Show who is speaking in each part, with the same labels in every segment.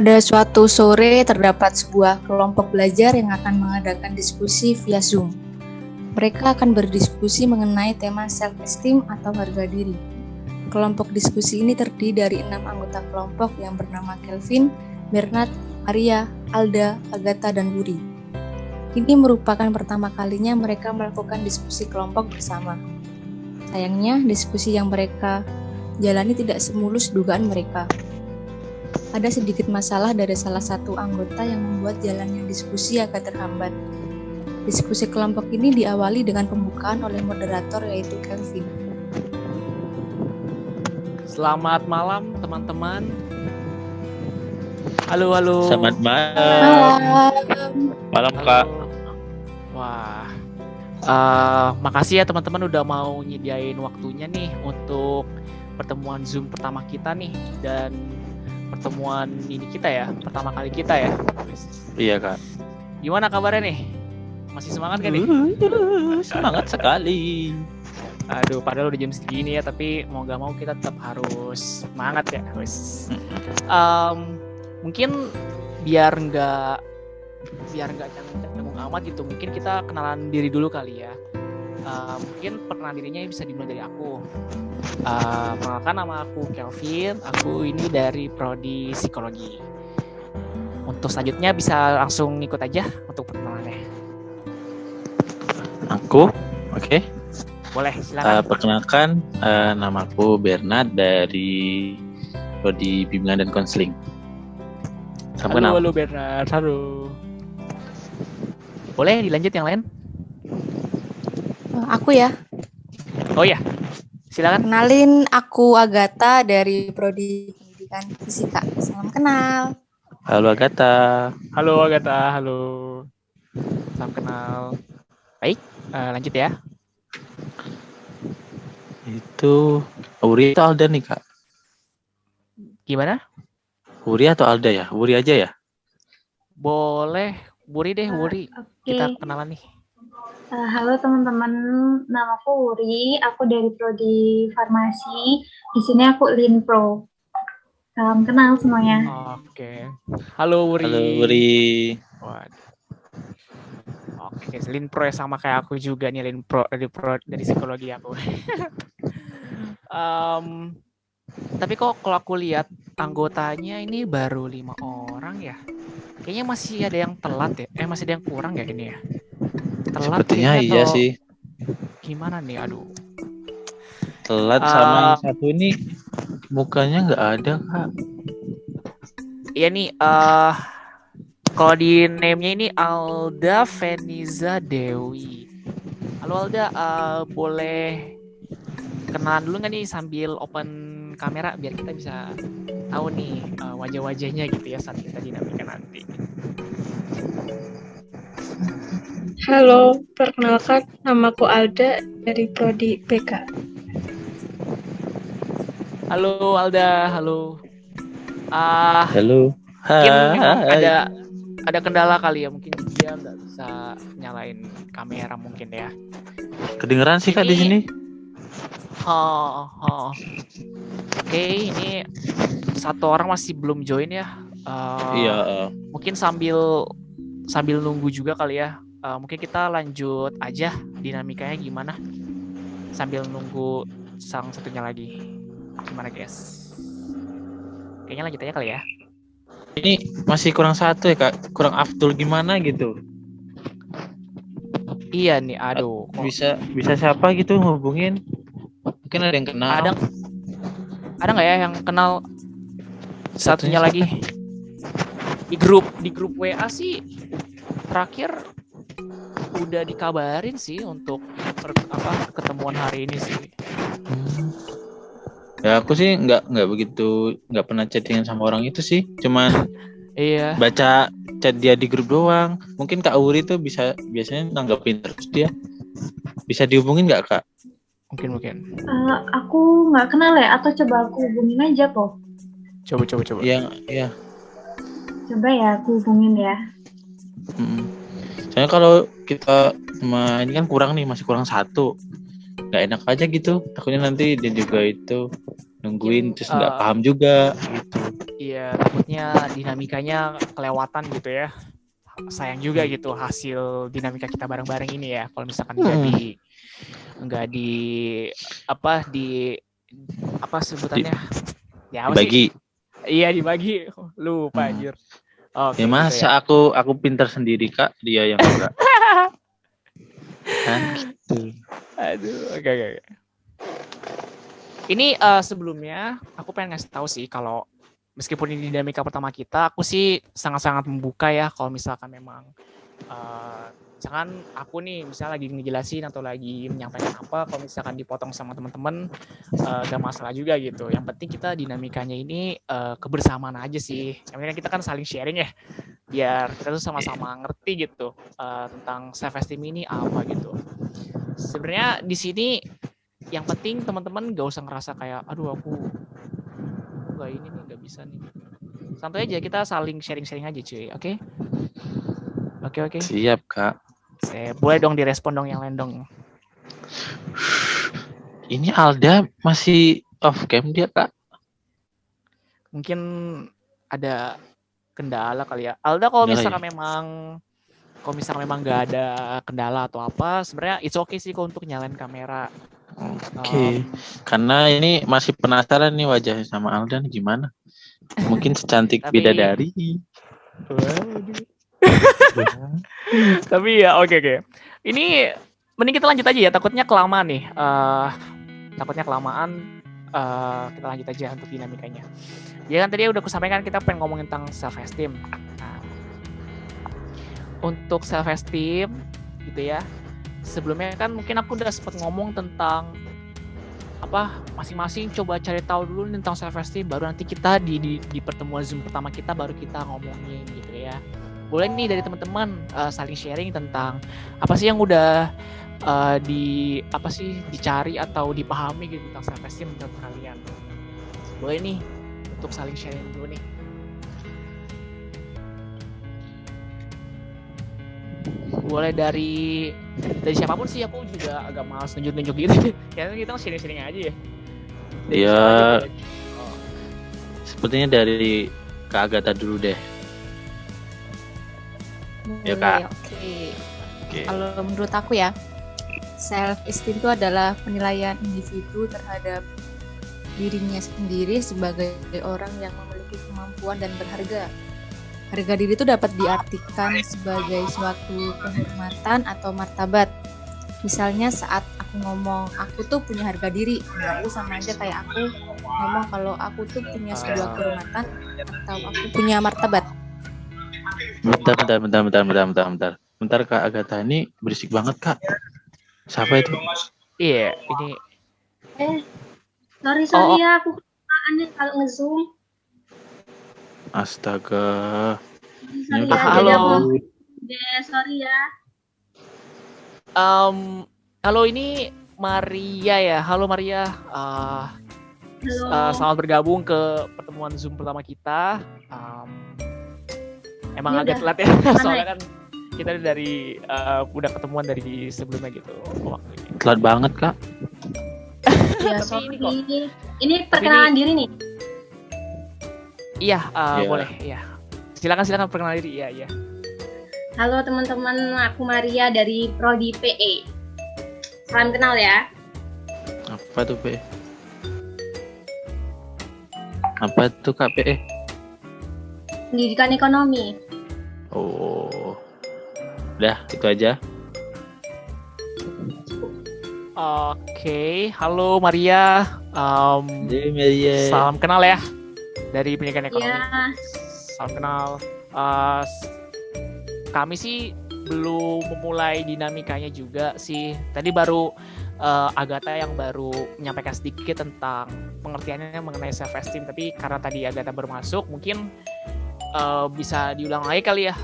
Speaker 1: Pada suatu sore terdapat sebuah kelompok belajar yang akan mengadakan diskusi via Zoom. Mereka akan berdiskusi mengenai tema self-esteem atau harga diri. Kelompok diskusi ini terdiri dari 6 anggota kelompok yang bernama Kelvin, Bernard, Maria, Alda, Agatha, dan Wuri. Ini merupakan pertama kalinya mereka melakukan diskusi kelompok bersama. Sayangnya, diskusi yang mereka jalani tidak semulus dugaan mereka. Ada sedikit masalah dari salah satu anggota yang membuat jalannya diskusi agak terhambat. Diskusi kelompok ini diawali dengan pembukaan oleh moderator yaitu Kelvin.
Speaker 2: Selamat malam teman-teman. Halo.
Speaker 3: Selamat malam. Malam Kak.
Speaker 2: Wah, makasih ya teman-teman udah mau nyediain waktunya nih untuk pertemuan Zoom pertama kita nih, dan pertemuan ini kita ya, pertama kali kita ya.
Speaker 3: Iya Kak.
Speaker 2: Gimana kabarnya nih? Masih semangat kan nih?
Speaker 3: Semangat sekali.
Speaker 2: Aduh, padahal udah jam segini ya, tapi mau gak mau kita tetap harus semangat ya. Mungkin biar nggak canggung amat gitu, mungkin kita kenalan diri dulu kali ya. Mungkin perkenalan dirinya bisa dimulai dari aku. Perkenalkan, nama aku Kelvin, aku ini dari Prodi Psikologi. Untuk selanjutnya bisa langsung ikut aja untuk perkenalannya.
Speaker 3: Aku, oke.
Speaker 2: Boleh, silakan.
Speaker 3: Perkenalkan, namaku Bernard dari Prodi Bimbingan dan Konseling. Salam kenal.
Speaker 2: Halo Bernard, halo. Boleh dilanjut yang lain?
Speaker 1: Aku ya.
Speaker 2: Oh ya, silakan.
Speaker 1: Kenalin, aku Agatha dari Prodi Pendidikan Fisika. Salam kenal.
Speaker 3: Halo Agatha.
Speaker 2: Halo Agatha, halo. Salam kenal. Baik, lanjut ya.
Speaker 3: Itu Wuri atau Alda nih Kak?
Speaker 2: Gimana?
Speaker 3: Wuri atau Alda ya? Wuri aja ya?
Speaker 2: Boleh, Wuri deh, Wuri.
Speaker 4: Okay.
Speaker 2: Kita kenalan nih.
Speaker 4: Halo teman-teman, namaku Wuri, aku dari Prodi Farmasi. Di sini aku Linpro. Salam kenal semuanya.
Speaker 2: Oke. Halo Wuri.
Speaker 3: Halo Wuri.
Speaker 2: Waduh. Oke, Linpro ya, sama kayak aku juga nih, Linpro dari psikologi aku. Tapi kok kalau aku lihat anggotanya ini baru 5 orang ya. Kayaknya masih ada yang telat ya. Masih ada yang kurang ya ini ya. Telat
Speaker 3: sepertinya iya
Speaker 2: atau
Speaker 3: sih.
Speaker 2: Gimana nih, aduh.
Speaker 3: Telat sama yang satu ini mukanya nggak ada Kak.
Speaker 2: Iya nih, kalau di name-nya ini Alda Feniza Dewi. Halo Alda, boleh kenalan dulu nggak nih sambil open kamera biar kita bisa tahu nih wajah-wajahnya gitu ya saat kita dinamika nanti.
Speaker 5: Halo, perkenalkan namaku Alda dari Prodi PK.
Speaker 2: Halo Alda, halo.
Speaker 3: Halo.
Speaker 2: Mungkin
Speaker 3: Hai.
Speaker 2: ada kendala kali ya, mungkin dia nggak bisa nyalain kamera mungkin ya.
Speaker 3: Kedengeran sih Kak di sini.
Speaker 2: Oke, ini satu orang masih belum join ya.
Speaker 3: Iya.
Speaker 2: Mungkin sambil nunggu juga kali ya. Mungkin kita lanjut aja dinamikanya gimana sambil nunggu sang satunya lagi. Gimana guys? Kayaknya lanjut aja kali ya.
Speaker 3: Ini masih kurang satu ya Kak. Kurang afdol gimana gitu.
Speaker 2: Iya nih, aduh.
Speaker 3: Bisa siapa gitu ngehubungin? Mungkin ada yang kenal.
Speaker 2: Ada nggak ya yang kenal satunya lagi? Di grup WA sih terakhir udah dikabarin sih untuk ketemuan hari ini sih.
Speaker 3: Ya aku sih nggak pernah chattingan sama orang itu sih, cuman
Speaker 2: iya,
Speaker 3: baca chat dia di grup doang. Mungkin Kak Wuri tuh biasanya nanggepin terus dia. Bisa dihubungin nggak Kak?
Speaker 2: Mungkin.
Speaker 4: Aku nggak kenal ya, atau coba aku hubungin aja kok.
Speaker 2: Coba.
Speaker 3: Iya.
Speaker 4: Coba ya aku hubungin ya.
Speaker 3: Soalnya kalau kita ini kan kurang nih, masih kurang satu. Nggak enak aja gitu, takutnya nanti dia juga itu nungguin terus nggak paham juga gitu.
Speaker 2: Iya, takutnya takutnya dinamikanya kelewatan gitu ya. Sayang juga gitu hasil dinamika kita bareng-bareng ini ya. Kalau misalkan nggak di apa sebutannya? Ya apa
Speaker 3: Bagi.
Speaker 2: sih? Iya dibagi. Lupa anjir. Oke,
Speaker 3: Ya masa
Speaker 2: gitu ya.
Speaker 3: aku pintar sendiri Kak, dia yang enggak. Kan gitu.
Speaker 2: Aduh, oke. Ini sebelumnya aku pengen ngasih tahu sih kalau meskipun ini dinamika pertama kita, aku sih sangat-sangat membuka ya kalau misalkan memang misalkan aku nih misalnya lagi ngejelasin atau lagi menyampaikan apa, kalau misalkan dipotong sama teman-teman gak masalah juga gitu. Yang penting kita dinamikanya ini kebersamaan aja sih. Yang penting kita kan saling sharing ya, biar kita tuh sama-sama ngerti gitu tentang self esteem ini apa gitu. Sebenarnya di sini yang penting teman-teman gak usah ngerasa kayak aduh aku gak ini nih, gak bisa nih. Santai aja, kita saling sharing-sharing aja cuy, oke? Oke.
Speaker 3: Siap Kak.
Speaker 2: Boleh dong direspon dong yang lain dong.
Speaker 3: Ini Alda masih off cam dia Kak.
Speaker 2: Mungkin ada kendala kali ya. Alda kalau misalkan memang nggak ada kendala atau apa, sebenarnya it's okay sih kok untuk nyalain kamera.
Speaker 3: Oke. Karena ini masih penasaran nih wajahnya sama Alda nih gimana. Mungkin secantik bidadari.
Speaker 2: Tapi ya oke. Ini mending kita lanjut aja ya, takutnya kelamaan nih. Kita lanjut aja untuk dinamikanya. Ya kan tadi udah aku sampaikan kita pengen ngomongin tentang self esteem. Nah, untuk self esteem gitu ya. Sebelumnya kan mungkin aku udah sempat ngomong tentang masing-masing coba cari tahu dulu tentang self esteem, baru nanti kita di pertemuan Zoom pertama kita baru kita ngomongin gitu ya. Boleh nih dari teman-teman saling sharing tentang apa sih yang udah dicari atau dipahami gitu tentang self esteem menurut kalian. Boleh nih untuk saling sharing dulu nih. Boleh dari siapapun sih, aku juga agak malas nunjuk-nunjuk gitu. Kayaknya kita sharing-sharing aja ya.
Speaker 3: Iya. Sepertinya dari Kak Agatha dulu deh. Ya, Kak.
Speaker 1: Oke. Kalau menurut aku ya, self esteem itu adalah penilaian individu terhadap dirinya sendiri sebagai orang yang memiliki kemampuan dan berharga. Harga diri itu dapat diartikan sebagai suatu kehormatan atau martabat. Misalnya saat aku ngomong aku tuh punya harga diri, nah itu sama aja kayak aku ngomong kalau aku tuh punya sebuah kehormatan atau aku punya martabat.
Speaker 3: Bentar Kak Agatha, ini berisik banget Kak. Siapa itu?
Speaker 2: Iya, ini.
Speaker 4: Sorry ya, aku kesukaan nih kalau nge-zoom.
Speaker 3: Astaga.
Speaker 4: Sorry ya,
Speaker 2: halo.
Speaker 4: Sorry ya.
Speaker 2: Halo, ini Maria ya. Halo Maria.
Speaker 4: Halo.
Speaker 2: Selamat bergabung ke pertemuan Zoom pertama kita. Emang
Speaker 4: Ini
Speaker 2: agak telat ya, soalnya kan kita dari udah ketemuan dari sebelumnya gitu waktunya.
Speaker 3: Telat banget Kak.
Speaker 4: Ya,
Speaker 2: Tapi
Speaker 4: sorry. Ini perkenalan diri nih.
Speaker 2: Iya,
Speaker 3: Iya.
Speaker 2: boleh. Iya. Silakan perkenalan diri. Iya.
Speaker 4: Halo teman-teman, aku Maria dari Prodi PE. Salam kenal ya.
Speaker 3: Apa tuh PE? Apa tuh Kak PE?
Speaker 4: Pendidikan Ekonomi.
Speaker 3: Oh. Udah, itu aja.
Speaker 2: Oke, halo Maria.
Speaker 3: Maria.
Speaker 2: Salam kenal ya dari Pendidikan Ekonomi.
Speaker 4: Ya,
Speaker 2: Salam kenal. Kami sih belum memulai dinamikanya juga sih. Tadi baru Agatha yang baru menyampaikan sedikit tentang pengertiannya mengenai self esteem. Tapi karena tadi Agatha baru masuk, mungkin bisa diulang lagi kali ya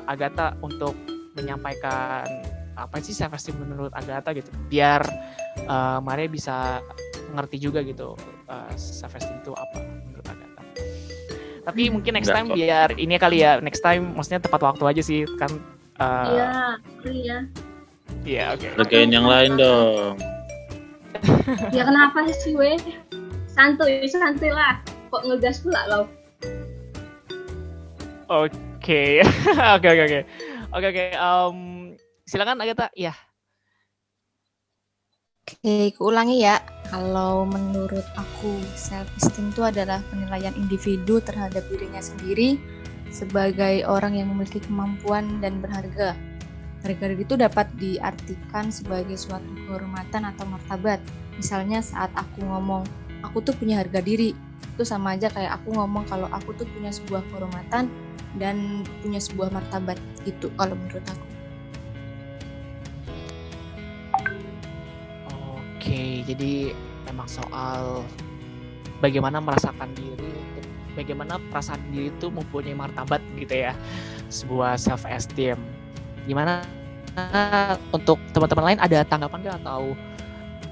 Speaker 2: Agatha untuk menyampaikan apa sih self esteem menurut Agatha gitu. Biar Maria bisa ngerti juga gitu self esteem itu apa menurut Agatha. Tapi mungkin next time biar ini kali ya, next time maksudnya tepat waktu aja sih kan.
Speaker 4: iya.
Speaker 2: Iya, oke.
Speaker 3: Hargain yang lain dong.
Speaker 4: Ya kenapa sih we? Santuy lah. Kok ngegas pula lo?
Speaker 2: Oke. Oke. Silakan Agatha. Ya.
Speaker 1: Oke, kuulangi ya. Kalau menurut aku, self esteem itu adalah penilaian individu terhadap dirinya sendiri sebagai orang yang memiliki kemampuan dan berharga. Harga diri itu dapat diartikan sebagai suatu kehormatan atau martabat. Misalnya saat aku ngomong, aku tuh punya harga diri, itu sama aja kayak aku ngomong kalau aku tuh punya sebuah kehormatan dan punya sebuah martabat. Itu kalau menurut aku.
Speaker 2: Oke, jadi memang soal bagaimana merasakan diri, bagaimana perasaan diri itu mempunyai martabat gitu ya, sebuah self esteem. Gimana untuk teman-teman lain ada tanggapan nggak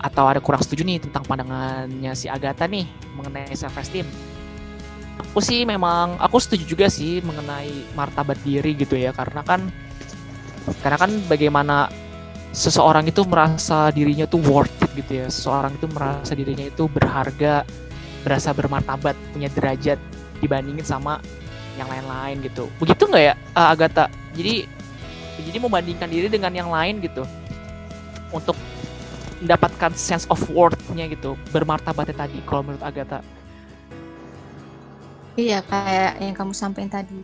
Speaker 2: atau ada kurang setuju nih tentang pandangannya si Agatha nih mengenai self esteem? Aku setuju juga sih mengenai martabat diri gitu ya, karena kan bagaimana seseorang itu merasa dirinya tuh worth it gitu ya. Seseorang itu merasa dirinya itu berharga, berasa bermartabat, punya derajat dibandingin sama yang lain-lain gitu. Begitu nggak ya Agatha? Jadi membandingkan diri dengan yang lain gitu untuk mendapatkan sense of worth-nya gitu, bermartabatnya tadi kalau menurut Agatha.
Speaker 1: Iya, kayak yang kamu sampaikan tadi.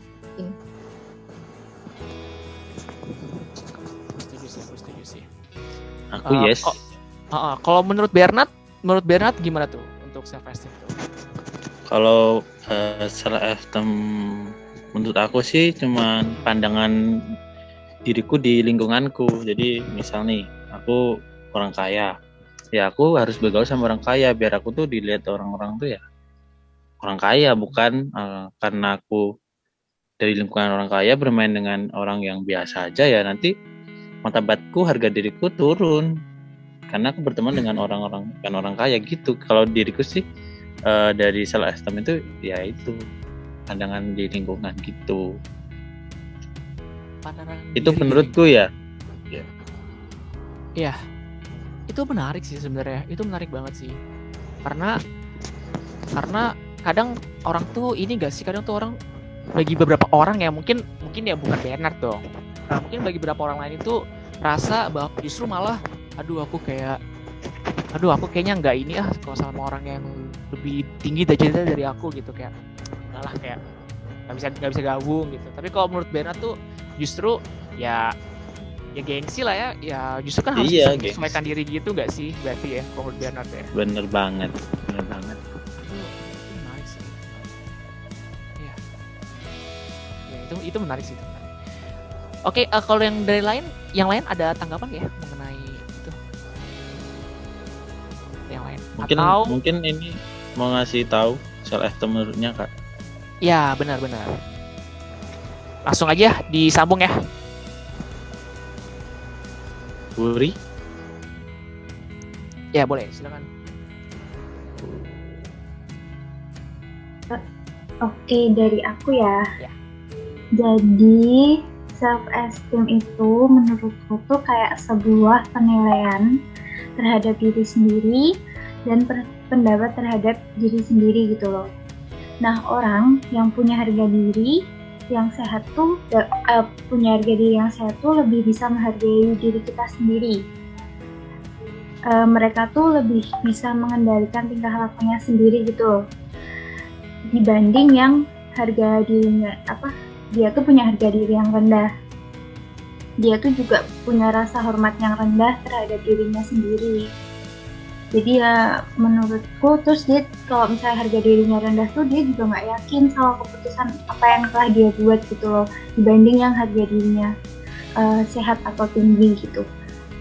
Speaker 2: Aku setuju sih.
Speaker 3: Aku yes.
Speaker 2: Kalau menurut Bernard gimana tuh untuk self esteem tuh?
Speaker 3: Kalau self esteem menurut aku sih cuman pandangan diriku di lingkunganku. Jadi misal nih, aku orang kaya, ya aku harus bergaul sama orang kaya biar aku tuh dilihat orang-orang tuh ya orang kaya, bukan karena aku dari lingkungan orang kaya bermain dengan orang yang biasa aja ya nanti martabatku, harga diriku turun karena aku berteman dengan orang-orang bukan orang kaya gitu. Kalau diriku sih dari self esteem itu ya itu pandangan di lingkungan gitu.
Speaker 2: Pandangan
Speaker 3: Itu
Speaker 2: diri.
Speaker 3: menurutku ya.
Speaker 2: Iya. Itu menarik sih sebenarnya. Itu menarik banget sih. Karena kadang orang tuh ini gak sih, kadang tuh orang bagi beberapa orang ya mungkin ya bukan Bernard dong. Nah, mungkin bagi beberapa orang lain itu rasa bahwa justru malah aku kayaknya nggak ini kalau sama orang yang lebih tinggi derajatnya dari aku gitu, kayak malah kayak nggak bisa gabung gitu. Tapi kalau menurut Bernard tuh justru ya gengsi lah ya justru kan harus menyesuaikan diri gitu nggak sih berarti ya kalau menurut Bernard ya.
Speaker 3: Bener banget.
Speaker 2: Itu menarik sih. Oke, kalau yang lain ada tanggapan ya mengenai itu? Yang lain?
Speaker 3: Mungkin ini mau ngasih tahu self esteem menurutnya Kak.
Speaker 2: Ya, benar. Langsung aja disambung ya.
Speaker 3: Wuri?
Speaker 2: Ya, boleh, silakan.
Speaker 4: Oke, dari aku ya.
Speaker 2: Ya.
Speaker 4: Jadi self esteem itu menurutku tuh kayak sebuah penilaian terhadap diri sendiri dan pendapat terhadap diri sendiri gitu loh. Nah, orang yang punya harga diri yang sehat tuh lebih bisa menghargai diri kita sendiri. Mereka tuh lebih bisa mengendalikan tingkah lakunya sendiri gitu loh. Dibanding yang harga dirinya dia tuh punya harga diri yang rendah. Dia tuh juga punya rasa hormat yang rendah terhadap dirinya sendiri. Jadi ya menurutku terus dia kalau misalnya harga dirinya rendah tuh dia juga nggak yakin sama keputusan apa yang telah dia buat gitu loh, dibanding yang harga dirinya sehat atau tinggi gitu.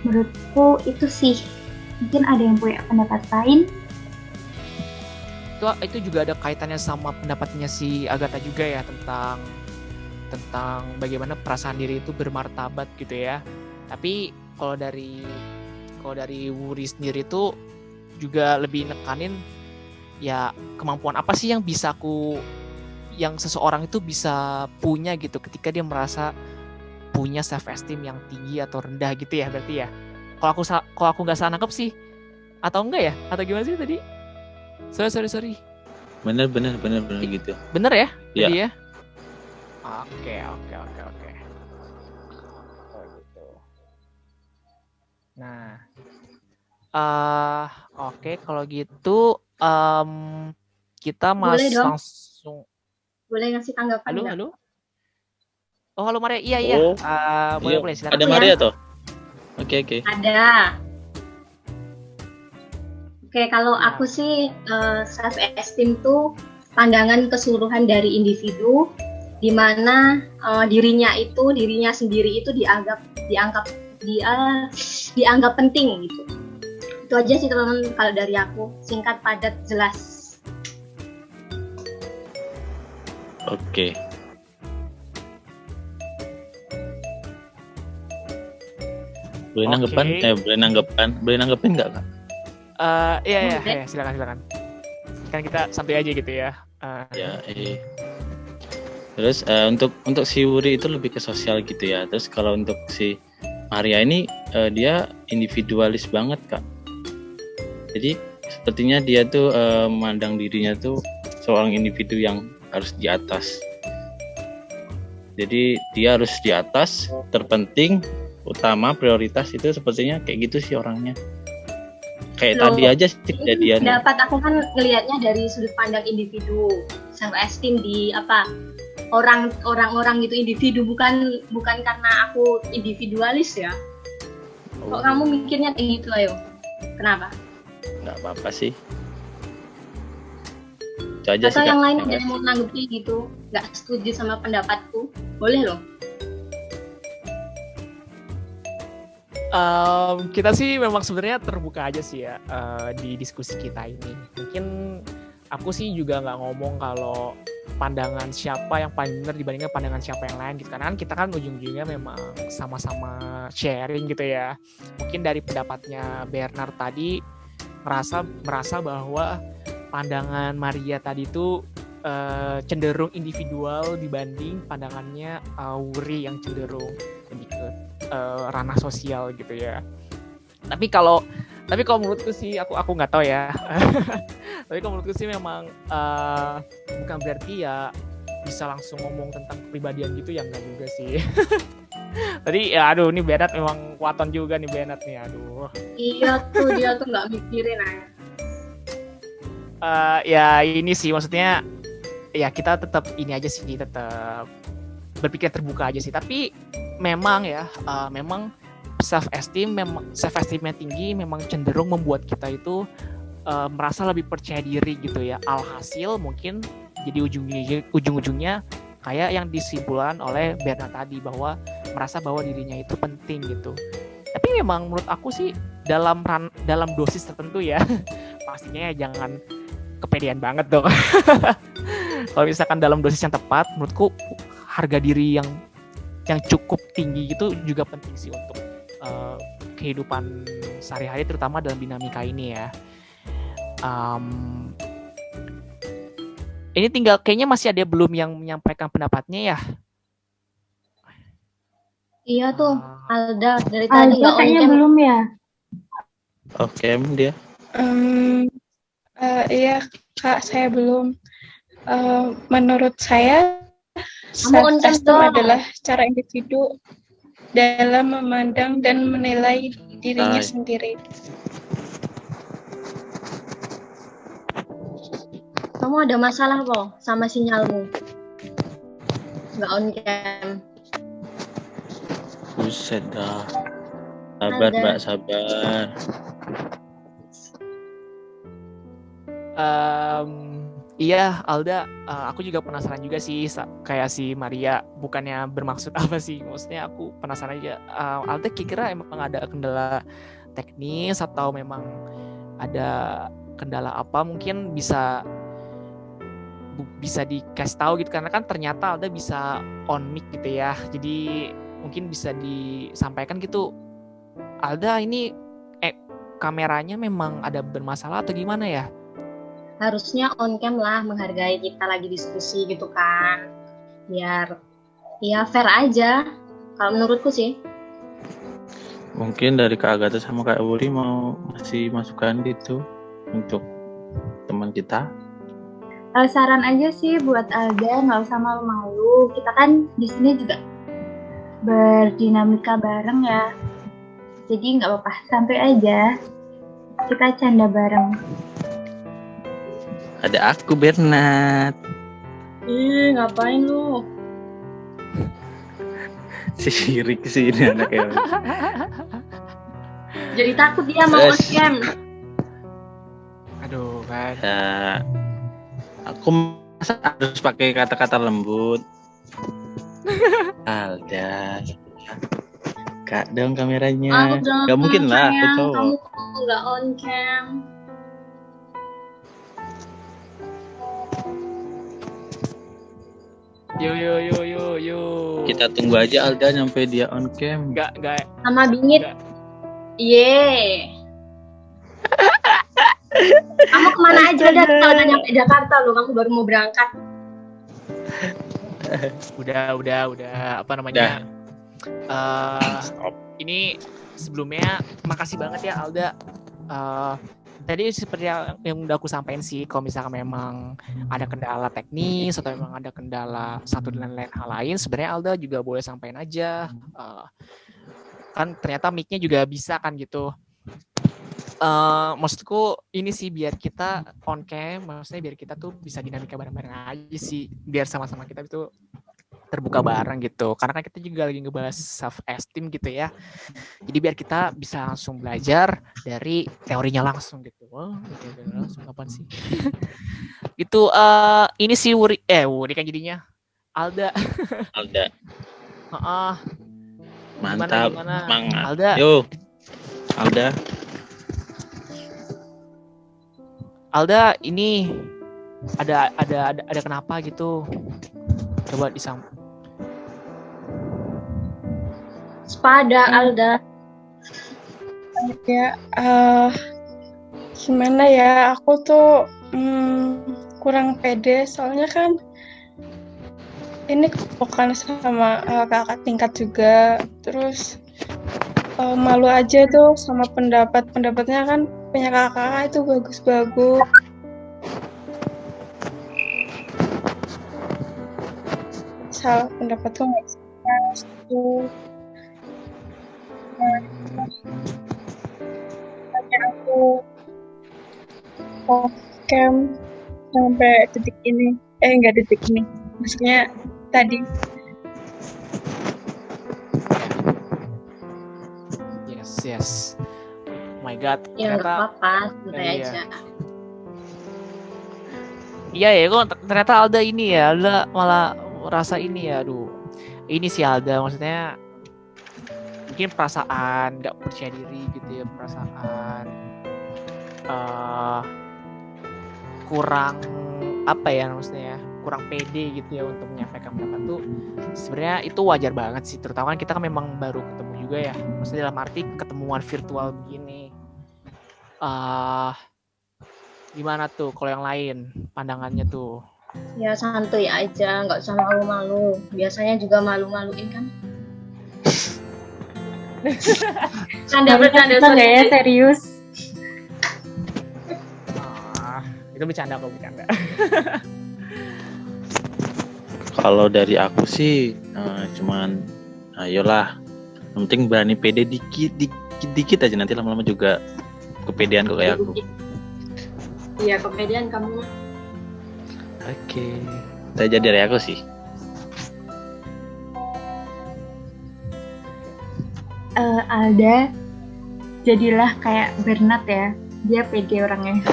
Speaker 4: Menurutku itu sih. Mungkin ada yang punya pendapat lain.
Speaker 2: Itu juga ada kaitannya sama pendapatnya si Agatha juga ya tentang bagaimana perasaan diri itu bermartabat gitu ya. Tapi kalau dari Wuri sendiri itu juga lebih nekanin ya kemampuan apa sih yang seseorang itu bisa punya gitu ketika dia merasa punya self esteem yang tinggi atau rendah gitu ya berarti ya. Kalau aku nggak salah nangkep sih, atau enggak ya? Atau gimana sih tadi? Sorry.
Speaker 3: Bener gitu.
Speaker 2: Bener ya?
Speaker 3: Iya.
Speaker 2: Jadi ya. Oke. Oh gitu. Nah, oke kalau gitu kita
Speaker 4: Boleh dong.
Speaker 2: langsung.
Speaker 4: Boleh ngasih tanggapan nggak?
Speaker 2: Halo. Oh, halo Maria. Iya.
Speaker 3: Oh,
Speaker 2: Boleh silakan.
Speaker 3: ada
Speaker 4: Aku ya.
Speaker 3: Maria toh? Oke.
Speaker 4: Ada. Oke, kalau
Speaker 2: Ya.
Speaker 4: aku sih self esteem tuh pandangan keseluruhan dari individu di mana dirinya sendiri itu dianggap penting gitu. Itu aja sih teman-teman kalau dari aku, singkat, padat, jelas.
Speaker 3: Oke. Boleh nanggepin nggak, Kak?
Speaker 2: Iya,
Speaker 4: Boleh.
Speaker 2: silakan. Kan kita santai aja gitu ya.
Speaker 3: Ya, Terus untuk si Wuri itu lebih ke sosial gitu ya. Terus kalau untuk si Maria ini dia individualis banget, Kak. Jadi sepertinya dia tuh memandang dirinya tuh seorang individu yang harus di atas. Jadi dia harus di atas, terpenting, utama, prioritas itu sepertinya kayak gitu sih orangnya. Kayak tadi aja sih kejadian.
Speaker 4: Pendapat aku kan ngelihatnya dari sudut pandang individu, self esteem di orang-orang gitu, individu, bukan karena aku individualis ya. Kok kamu mikirnya kayak gitu, ayo? Kenapa?
Speaker 3: Nggak apa-apa sih. Itu aja
Speaker 4: Atau
Speaker 3: sih,
Speaker 4: yang
Speaker 3: Kak.
Speaker 4: lain ada yang mau nanggepi gitu, nggak setuju sama pendapatku, boleh loh.
Speaker 2: Kita sih memang sebenarnya terbuka aja sih ya di diskusi kita ini. Mungkin aku sih juga nggak ngomong kalau pandangan siapa yang paling benar dibandingkan pandangan siapa yang lain gitu. Karena kan kita kan ujung-ujungnya memang sama-sama sharing gitu ya. Mungkin dari pendapatnya Bernard tadi merasa bahwa pandangan Maria tadi itu cenderung individual dibanding pandangannya Wuri yang cenderung lebih ke ranah sosial gitu ya. Tapi kalau menurutku sih aku nggak tahu ya. Tapi kalau menurutku sih memang bukan berarti ya bisa langsung ngomong tentang kepribadian gitu ya, enggak juga sih. Tadi ya aduh ini Bernard memang kuaton juga nih Bernard nih, aduh.
Speaker 4: Iya tuh, dia tuh nggak mikirin aja.
Speaker 2: Ya ini sih maksudnya ya kita tetap ini aja sih, tetap berpikir terbuka aja sih. Tapi memang ya memang self esteem yang tinggi memang cenderung membuat kita itu merasa lebih percaya diri gitu ya. Alhasil mungkin jadi ujung-ujungnya kayak yang disimpulkan oleh Bernard tadi, bahwa merasa bahwa dirinya itu penting gitu. Tapi memang menurut aku sih dalam dosis tertentu ya, pastinya ya jangan kepedean banget dong. Kalau misalkan dalam dosis yang tepat, menurutku harga diri yang cukup tinggi itu juga penting sih untuk kehidupan sehari-hari, terutama dalam dinamika ini ya. Ini tinggal kayaknya masih ada belum yang menyampaikan pendapatnya ya.
Speaker 4: Iya tuh, Alda dari tadi
Speaker 5: Alda
Speaker 4: nggak
Speaker 5: kayaknya
Speaker 4: on-cam.
Speaker 5: belum ya.
Speaker 3: Oke, dia.
Speaker 5: Iya Kak, saya belum. Menurut saya
Speaker 4: Kamu on-cam
Speaker 5: self-esteem
Speaker 4: dong.
Speaker 5: adalah cara individu dalam memandang dan menilai dirinya sendiri.
Speaker 4: Kamu ada masalah kok sama sinyalmu. Nggak on-cam.
Speaker 3: Buset dah. Sabar,
Speaker 4: Ada.
Speaker 3: Mbak, sabar.
Speaker 2: Iya Alda, aku juga penasaran juga sih kayak si Maria, bukannya bermaksud apa sih, maksudnya aku penasaran aja. Alda kira-kira emang ada kendala teknis atau memang ada kendala apa, mungkin bisa dikasih tahu gitu, karena kan ternyata Alda bisa on mic gitu ya, jadi mungkin bisa disampaikan gitu. Alda ini kameranya memang ada bermasalah atau gimana ya?
Speaker 4: Harusnya on-cam lah, menghargai kita lagi diskusi gitu kan. Biar ya fair aja. Kalau menurutku sih.
Speaker 3: Mungkin dari Kak Agatha sama Kak Wuri mau masih masukan gitu untuk teman kita.
Speaker 4: Saran aja sih buat Alda, nggak usah malu-malu. Kita kan di sini juga berdinamika bareng ya. Jadi nggak apa-apa, santai aja. Kita canda bareng.
Speaker 3: Ada aku Bernard.
Speaker 5: Ngapain lu?
Speaker 3: Si sirik sih ini anaknya.
Speaker 5: Jadi takut dia mau
Speaker 3: Yes.
Speaker 5: on-cam.
Speaker 2: Aduh kan.
Speaker 3: Ya, aku masa harus pakai kata-kata lembut. Alda, Kak dong kameranya. Gak mungkin lah, aku cowok.
Speaker 5: Kamu nggak on cam.
Speaker 2: Yo.
Speaker 3: Kita tunggu aja Alda nyampe dia on cam.
Speaker 2: Enggak.
Speaker 5: Sama bingit.
Speaker 2: Enggak.
Speaker 5: Ye. Kamu kemana aja udah kalau nggak nyampe Jakarta lo, kamu baru mau berangkat.
Speaker 2: Udah. Apa namanya?
Speaker 3: Stop.
Speaker 2: Ini sebelumnya makasih banget ya Alda. Tadi seperti yang udah aku sampaikan sih, kalau misalkan memang ada kendala teknis atau memang ada kendala satu dan lain hal lain, sebenarnya Alda juga boleh sampaikan aja. Kan ternyata mic-nya juga bisa kan gitu. Maksudku ini sih biar kita on cam, maksudnya biar kita tuh bisa dinamika bareng-bareng aja sih, biar sama-sama kita itu terbuka bareng gitu. Karena kan kita juga lagi ngebahas self esteem gitu ya. Jadi biar kita bisa langsung belajar dari teorinya langsung gitu. Wah, langsung kapan sih? Itu ini sih Wuri kan jadinya Alda.
Speaker 3: Mantap.
Speaker 2: Gimana?
Speaker 3: Semangat.
Speaker 2: Alda.
Speaker 3: Yo.
Speaker 2: Alda ini ada kenapa gitu? Coba
Speaker 5: Sepada Alda.
Speaker 6: Ya, gimana ya? Aku tuh kurang pede, soalnya kan ini bukan sama kakak tingkat juga. Terus malu aja tuh sama pendapatnya kan punya kakak itu bagus-bagus. Salah pendapatku nggak sesuai. Aku cam sampai detik ini, enggak detik ini, maksudnya tadi.
Speaker 2: Yes. Oh my God.
Speaker 5: Ya nggak apa-apa, santai
Speaker 2: Iya.
Speaker 5: aja.
Speaker 2: Iya ya, kok ternyata Alda ini ya, Alda malah merasa ini ya, aduh. Ini sih Alda, maksudnya mungkin perasaan nggak percaya diri gitu ya, perasaan kurang apa ya maksudnya ya, kurang pede gitu ya untuk menyampaikan pendapat tuh. Sebenarnya itu wajar banget sih, terutama kita kan memang baru ketemu juga ya, maksudnya dalam arti ketemuan virtual begini. Gimana tuh kalau yang lain pandangannya tuh?
Speaker 5: Ya santuy aja, nggak usah malu-malu. Biasanya juga malu-maluin kan. Bercanda
Speaker 4: Nggak ya, serius.
Speaker 2: Itu bercanda kok, bercanda.
Speaker 3: Kalau dari aku sih cuman ayolah, yang penting berani pede dikit aja, nanti lama-lama juga kepedean kok kayak aku.
Speaker 5: Iya, kepedean kamu.
Speaker 3: Oke. Itu aja dari aku sih.
Speaker 4: Alda, jadilah kayak Bernard ya. Dia pede orangnya.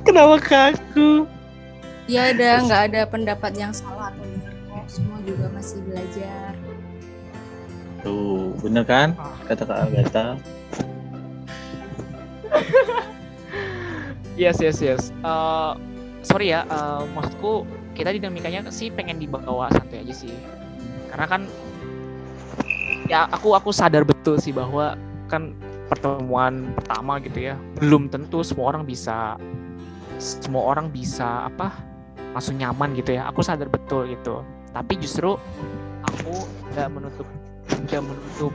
Speaker 3: Kenapa kaku?
Speaker 1: Ya ada, nggak ada pendapat yang salah atau benar kok. Semua juga masih belajar.
Speaker 3: Tuh, bener kan? Kata Kak Agatha.
Speaker 2: Yes. Sorry ya, maksudku kita dinamikanya sih pengen dibawa santai aja sih. Karena kan ya aku sadar betul sih bahwa kan pertemuan pertama gitu ya, belum tentu semua orang bisa langsung nyaman gitu ya. Aku sadar betul gitu. Tapi justru aku nggak menutup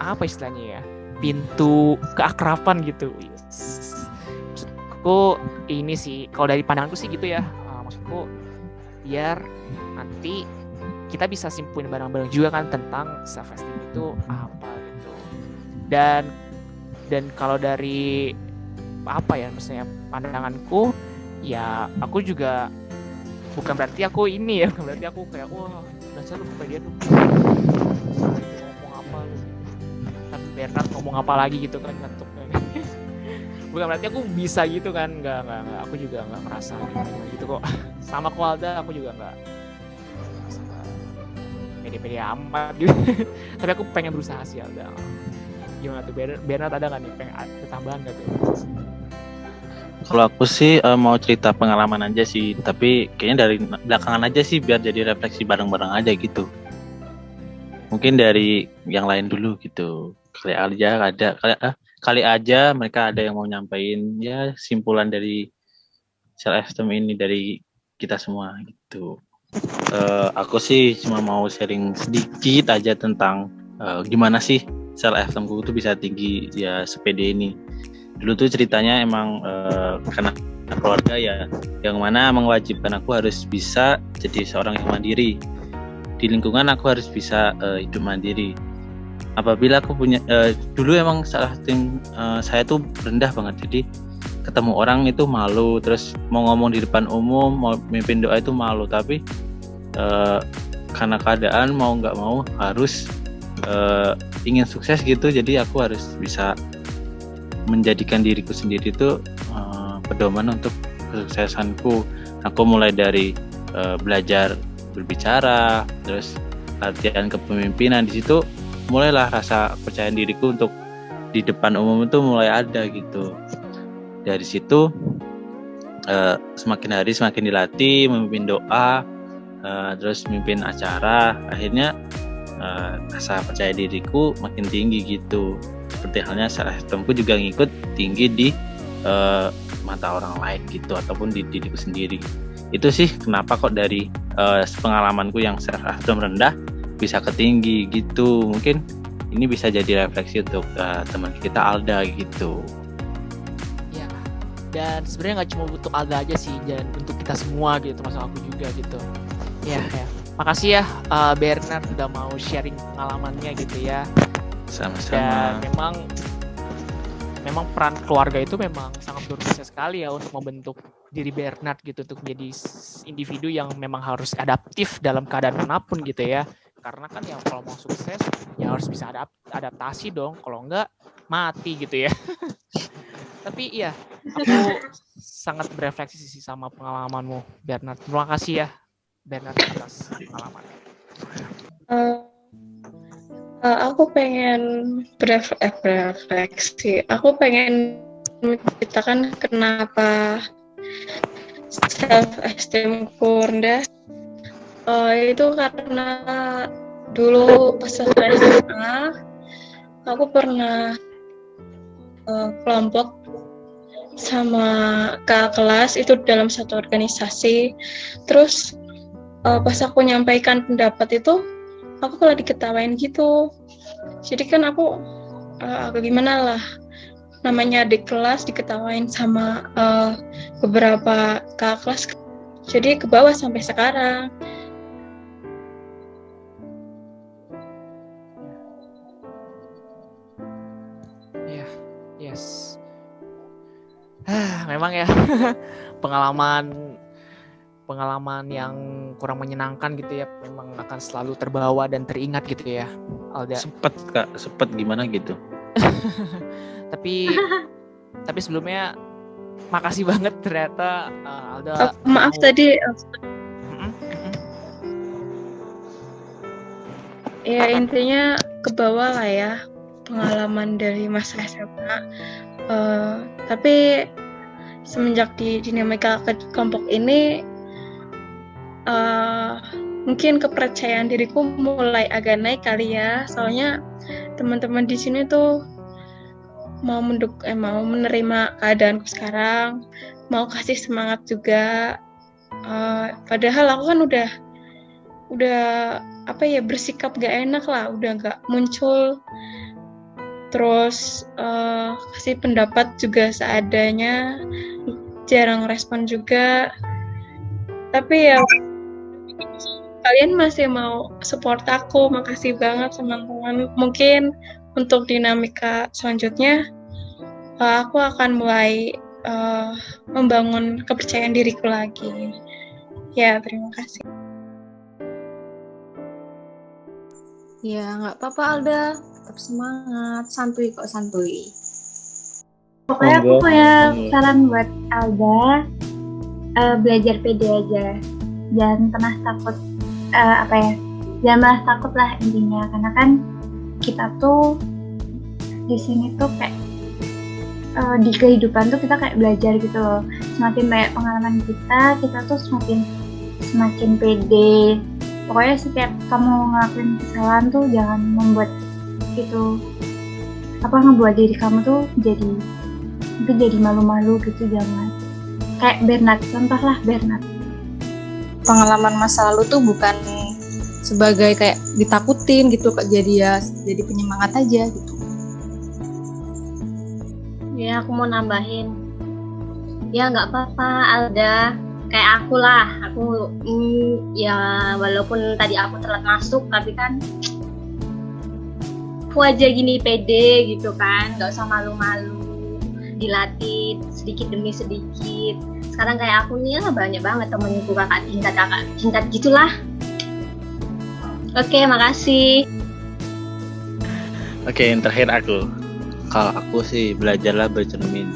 Speaker 2: apa istilahnya ya, pintu keakraban gitu. maksudku ini sih, kalau dari pandanganku sih gitu ya. Maksudku biar nanti kita bisa simpulin bareng-bareng juga kan tentang self esteem itu apa gitu. Dan kalau dari apa ya, maksudnya pandanganku ya, aku juga bukan berarti aku ini ya, bukan berarti aku kayak wah dasar lu kayak dia tuh ngomong apa lu, kan Bernard ngomong apa lagi gitu kan, ngantuk. Bukan berarti aku bisa gitu kan, enggak, aku juga enggak merasa gitu kok. Sama Walda aku juga enggak pede-pede amat gitu. Tapi aku pengen berusaha sih, Alda. Gimana tuh Bernard, ada nggak nih pengen tambahan nggak tuh?
Speaker 3: Kalau aku sih mau cerita pengalaman aja sih, tapi kayaknya dari belakangan aja sih biar jadi refleksi bareng-bareng aja gitu. Mungkin dari yang lain dulu gitu. Kali aja mereka ada yang mau nyampein ya simpulan dari self esteem ini dari kita semua gitu. Aku sih cuma mau sharing sedikit aja tentang gimana sih self esteemku itu bisa tinggi ya sepede ini. Dulu tuh ceritanya emang karena keluarga ya, yang mana mewajibkan aku harus bisa jadi seorang yang mandiri. Di lingkungan aku harus bisa hidup mandiri. Apabila aku punya dulu emang self esteem saya tuh rendah banget, jadi ketemu orang itu malu, terus mau ngomong di depan umum, mau mimpin doa itu malu. Tapi karena keadaan mau nggak mau harus ingin sukses gitu, jadi aku harus bisa menjadikan diriku sendiri itu pedoman untuk kesuksesanku. Aku mulai dari belajar berbicara, terus latihan kepemimpinan. Di situ mulailah rasa percaya diriku untuk di depan umum itu mulai ada gitu. Dari situ semakin hari semakin dilatih memimpin doa, terus memimpin acara. Akhirnya rasa percaya diriku makin tinggi gitu. Seperti halnya self esteemku juga ngikut tinggi di mata orang lain gitu, ataupun di diriku sendiri. Itu sih kenapa kok dari pengalamanku yang self esteem rendah bisa ketinggi gitu. Mungkin ini bisa jadi refleksi untuk teman kita Alda gitu.
Speaker 2: Ya, dan sebenarnya nggak cuma untuk Alda aja sih, dan untuk kita semua gitu, termasuk aku juga gitu. Ya. Makasih ya Bernard udah mau sharing pengalamannya gitu ya.
Speaker 3: Sama-sama.
Speaker 2: Dan memang peran keluarga itu memang sangat luar biasa sekali ya untuk membentuk diri Bernard gitu, untuk menjadi individu yang memang harus adaptif dalam keadaan manapun gitu ya. Karena kan yang kalau mau sukses ya harus bisa adaptasi dong, kalau enggak mati gitu ya. Tapi iya, aku sangat berefleksi sih sama pengalamanmu Bernard. Terima kasih ya Bernard atas pengalamannya.
Speaker 6: Aku pengen berefleksi. Aku pengen menceritakan kenapa self esteemku rendah. Itu karena dulu pas SMA aku pernah kelompok sama kakak kelas itu dalam satu organisasi. Terus pas aku nyampaikan pendapat itu, aku malah diketawain gitu. Jadi kan aku agak gimana lah, namanya adik kelas diketawain sama beberapa kakak kelas. Jadi ke bawah sampai sekarang.
Speaker 2: Ya, yes. Memang ya pengalaman yang kurang menyenangkan gitu ya, memang akan selalu terbawa dan teringat gitu ya, Alda.
Speaker 3: Sepet gimana gitu.
Speaker 2: tapi sebelumnya makasih banget ternyata Alda.
Speaker 6: Maaf tadi. Ya intinya ke bawah lah ya pengalaman dari masa SMA. Tapi semenjak di dinamika kelompok ini, mungkin kepercayaan diriku mulai agak naik kali ya. Soalnya teman-teman di sini tuh mau menerima keadaanku sekarang, mau kasih semangat juga. Padahal aku kan udah bersikap gak enak lah, udah gak muncul. terus kasih pendapat juga seadanya, jarang respon juga. Tapi ya kalian masih mau support aku, makasih banget teman-teman. Mungkin untuk dinamika selanjutnya aku akan mulai membangun kepercayaan diriku lagi. Ya, terima kasih.
Speaker 1: Ya, nggak apa-apa Alda. Tetap semangat. Santuy kok, santuy.
Speaker 4: Pokoknya aku
Speaker 3: Monggo,
Speaker 4: punya
Speaker 3: monggo.
Speaker 4: saran buat Alda, belajar pede aja. Jangan pernah takut, jangan pernah takut lah intinya. Karena kan kita tuh di sini tuh kayak di kehidupan tuh kita kayak belajar gitu loh. Semakin banyak pengalaman kita tuh semakin pede. Pokoknya setiap kamu ngelakuin kesalahan tuh jangan membuat itu ngebuat diri kamu tuh jadi malu-malu gitu, jangan. Kayak Bernard, contoh lah Bernard.
Speaker 1: Pengalaman masa lalu tuh bukan sebagai kayak ditakutin gitu, jadi penyemangat aja gitu.
Speaker 7: Ya, aku mau nambahin. Ya, nggak apa-apa, Alda. Kayak aku lah. Aku, ya walaupun tadi aku telat masuk, tapi kan aku aja gini pede gitu kan. Nggak usah malu-malu. Dilatih sedikit demi sedikit. Sekarang kayak aku nih lah banyak banget temenku kakak tingkat gitulah. Oke, makasih.
Speaker 3: Oke, yang terakhir aku. Kalau aku sih belajarlah bercermin.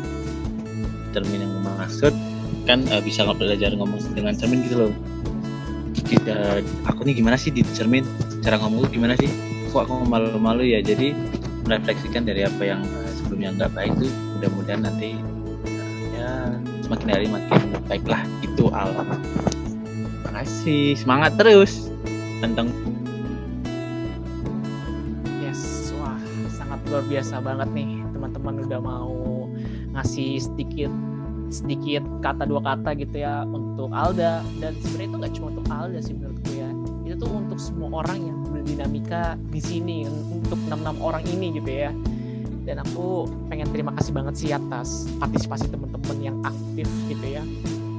Speaker 3: Cermin yang maksud kan bisa belajar ngomong dengan cermin gitu loh. Aku nih gimana sih di cermin? Cara ngomongku gimana sih? Kok aku malu-malu ya? Jadi merefleksikan dari apa yang sebelumnya nggak baik tuh. Mudah-mudahan nanti ya semakin hari makin baiklah. Itu alam. Makasih, semangat terus. Tentang
Speaker 2: luar biasa banget nih teman-teman udah mau ngasih sedikit kata dua kata gitu ya untuk Alda. Dan sebenarnya itu nggak cuma untuk Alda sih menurutku ya, itu tuh untuk semua orang yang berdinamika di sini, untuk 6 orang ini gitu ya. Dan aku pengen terima kasih banget sih atas partisipasi teman-teman yang aktif gitu ya.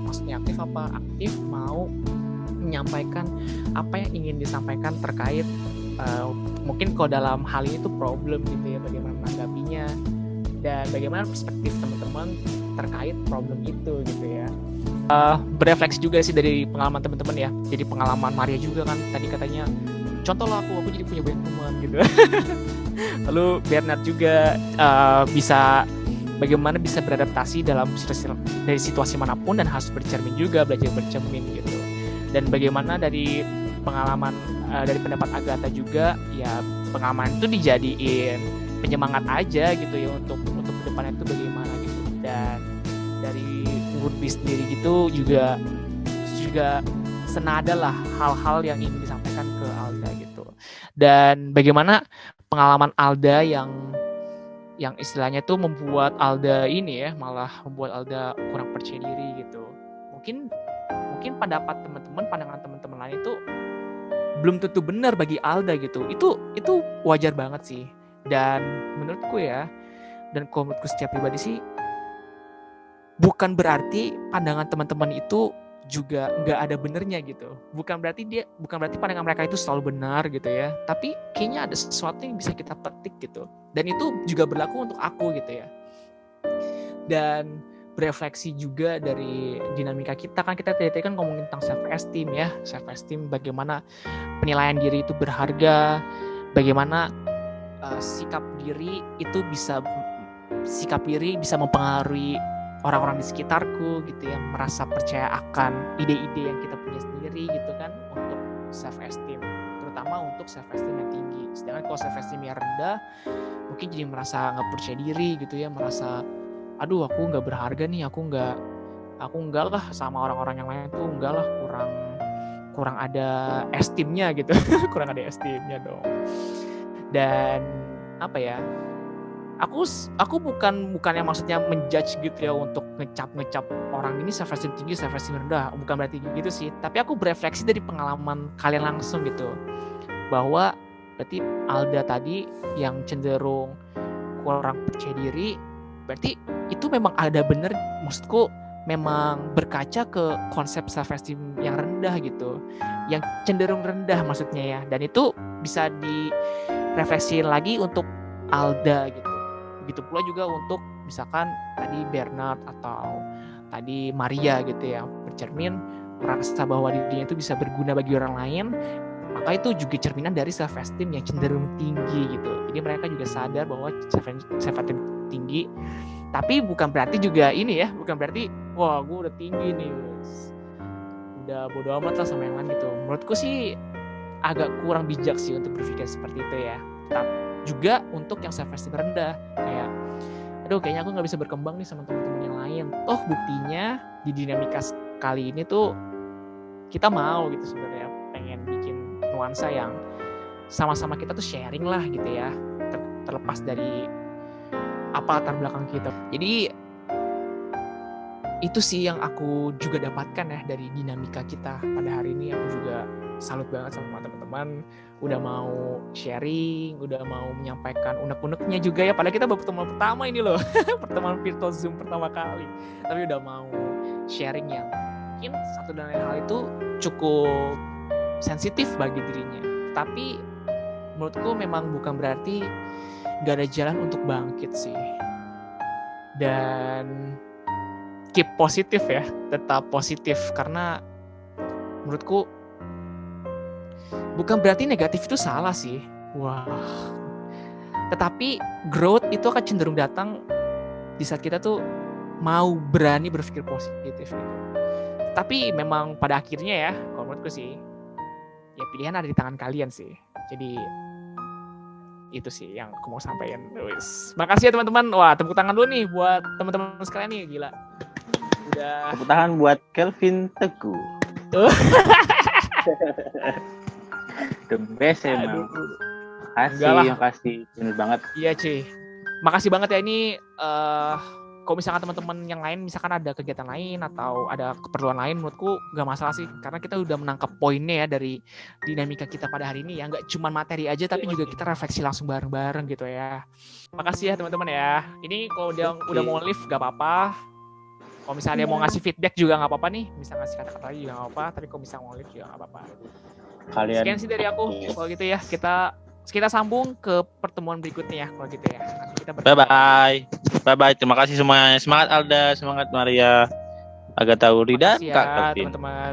Speaker 2: Maksudnya aktif apa? Aktif mau menyampaikan apa yang ingin disampaikan terkait mungkin kalau dalam hal ini tuh problem gitu ya, bagaimana menanggapinya dan bagaimana perspektif teman-teman terkait problem itu gitu ya. Berefleksi juga sih dari pengalaman teman-teman ya. Jadi pengalaman Maria juga kan tadi katanya, contoh lah aku jadi punya banyak teman gitu. Lalu Bernard juga bisa bagaimana bisa beradaptasi dalam situasi manapun dan harus bercermin juga, belajar bercermin gitu. Dan bagaimana dari pengalaman dari pendapat Agatha juga ya, pengalaman itu dijadiin penyemangat aja gitu ya untuk kedepannya itu bagaimana gitu. Dan dari Woodby sendiri gitu juga senada lah hal-hal yang ingin disampaikan ke Alda gitu. Dan bagaimana pengalaman Alda yang istilahnya tuh membuat Alda ini ya, malah membuat Alda kurang percaya diri gitu. Mungkin pendapat teman-teman, pandangan teman-teman lain itu belum tentu benar bagi Alda gitu. Itu wajar banget sih. Dan menurutku ya, dan kalau menurutku secara pribadi sih, bukan berarti pandangan teman-teman itu juga nggak ada benernya gitu. Bukan berarti pandangan mereka itu selalu benar gitu ya. Tapi kayaknya ada sesuatu yang bisa kita petik gitu. Dan itu juga berlaku untuk aku gitu ya. Dan berefleksi juga dari dinamika kita kan, kita tadi kan ngomongin tentang self esteem ya, self esteem, bagaimana penilaian diri itu berharga, bagaimana sikap diri bisa mempengaruhi orang-orang di sekitarku gitu ya, merasa percaya akan ide-ide yang kita punya sendiri gitu kan, untuk self esteem, terutama untuk self esteem yang tinggi. Sedangkan kalau self esteem yang rendah mungkin jadi merasa nggak percaya diri gitu ya, merasa aduh aku nggak berharga nih, aku nggak lah sama orang-orang yang lain tuh, nggak lah, kurang ada esteemnya gitu. Kurang ada esteemnya dong. Dan apa ya, aku bukan yang maksudnya menjudge gitu ya, untuk ngecap orang ini self esteem tinggi, self esteem rendah, bukan berarti gitu sih. Tapi aku berefleksi dari pengalaman kalian langsung gitu, bahwa berarti Alda tadi yang cenderung kurang percaya diri, berarti itu memang ada bener, maksudku memang berkaca ke konsep self esteem yang rendah gitu, yang cenderung rendah maksudnya ya, dan itu bisa direfleksiin lagi untuk Alda gitu. Begitu pula juga untuk misalkan tadi Bernard atau tadi Maria gitu ya, bercermin merasa bahwa dirinya itu bisa berguna bagi orang lain, maka itu juga cerminan dari self esteem yang cenderung tinggi gitu. Jadi mereka juga sadar bahwa self esteem tinggi, tapi bukan berarti juga ini ya, bukan berarti wah gue udah tinggi nih, udah bodo amat lah sama yang lain gitu. Menurutku sih agak kurang bijak sih untuk berpikir seperti itu ya. Tapi juga untuk yang self esteem rendah, kayak aduh kayaknya aku nggak bisa berkembang nih sama teman-teman yang lain. Toh buktinya di dinamika kali ini tuh kita mau gitu sebenarnya pengen bikin nuansa yang sama-sama kita tuh sharing lah gitu ya, terlepas dari apa latar belakang kita. Jadi itu sih yang aku juga dapatkan ya dari dinamika kita pada hari ini. Aku juga salut banget sama teman-teman udah mau sharing, udah mau menyampaikan unek-uneknya juga ya. Padahal kita baru pertemuan pertama ini loh, pertemuan virtual Zoom pertama kali, tapi udah mau sharing yang mungkin satu dan lain hal itu cukup sensitif bagi dirinya. Tapi menurutku memang bukan berarti gak ada jalan untuk bangkit sih. Dan keep positif ya, tetap positif, karena menurutku bukan berarti negatif itu salah sih. Wah. Tetapi growth itu akan cenderung datang di saat kita tuh mau berani berpikir positif gitu. Tapi memang pada akhirnya ya, kalau menurutku sih, ya pilihan ada di tangan kalian sih. Jadi itu sih yang aku mau sampaikan. Makasih ya teman-teman. Wah, tepuk tangan dulu nih buat teman-teman sekalian nih, gila. Udah.
Speaker 3: Tepuk tangan buat Kelvin Teguh. The best emang. Makasih, bener banget.
Speaker 2: Iya cuy, makasih banget ya. Ini kalau misalkan teman-teman yang lain misalkan ada kegiatan lain atau ada keperluan lain, menurutku gak masalah sih, karena kita udah menangkap poinnya ya dari dinamika kita pada hari ini ya, nggak cuma materi aja tapi juga kita refleksi langsung bareng-bareng gitu ya. Makasih ya teman-teman ya. Ini kalau udah mau live gak apa-apa, kalau misalnya mau ngasih feedback juga gak apa-apa nih, bisa ngasih kata-kata lagi juga gak apa-apa, tapi kalau misalnya mau live juga gak apa-apa. Sekian sih dari aku. Kalau gitu ya, kita sambung ke pertemuan berikutnya ya kalau gitu ya. Nanti kita
Speaker 3: Bye-bye. Terima kasih semuanya. Semangat Alda, semangat Maria, Agatha Uri dan Kak Kelvin.
Speaker 2: Teman-teman.